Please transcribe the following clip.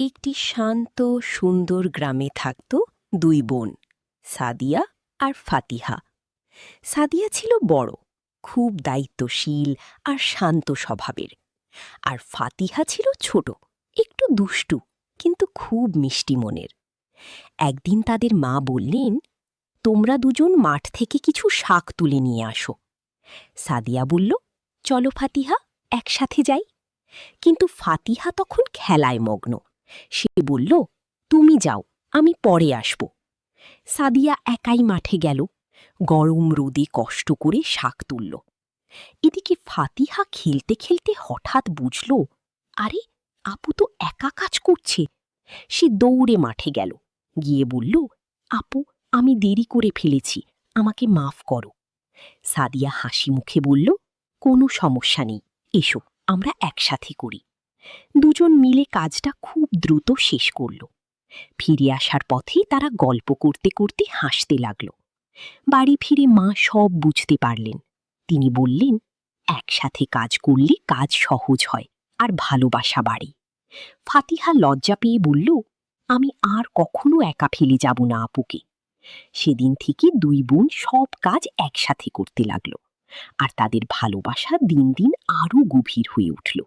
একটি শান্ত সুন্দর গ্রামে থাকত দুই বোন, সাদিয়া আর ফাতিহা। সাদিয়া ছিল বড়, খুব দায়িত্বশীল আর শান্ত স্বভাবের, আর ফাতিহা ছিল ছোট, একটু দুষ্টু কিন্তু খুব মিষ্টি মনের। একদিন তাদের মা বললেন, তোমরা দুজন মাঠ থেকে কিছু শাক তুলে নিয়ে আসো। সাদিয়া বলল, চলো ফাতিহা, একসাথে যাই। কিন্তু ফাতিহা তখন খেলায় মগ্ন। সে বলল, তুমি যাও, আমি পরে আসব। সাদিয়া একাই মাঠে গেল, গরম রোদে কষ্ট করে শাক তুলল। এদিকে ফাতিহা খেলতে খেলতে হঠাৎ বুঝল, আরে আপু তো একা কাজ করছে। সে দৌড়ে মাঠে গেল, গিয়ে বলল, আপু, আমি দেরি করে ফেলেছি, আমাকে মাফ করো। সাদিয়া হাসি মুখে বলল, কোনো সমস্যা নেই, এসো আমরা একসাথে করি। দুজন মিলে কাজটা খুব দ্রুত শেষ করল। ফিরে আসার পথেই তারা গল্প করতে করতে হাসতে লাগল। বাড়ি ফিরে মা সব বুঝতে পারলেন। তিনি বললেন, একসাথে কাজ করলে কাজ সহজ হয় আর ভালোবাসা বাড়ে। ফাতিহা লজ্জা পেয়ে বলল, আমি আর কখনো একা ফেলে যাব না আপুকে। সেদিন থেকে দুই বোন সব কাজ একসাথে করতে লাগলো, আর তাদের ভালোবাসা দিন দিন আরও গভীর হয়ে উঠল।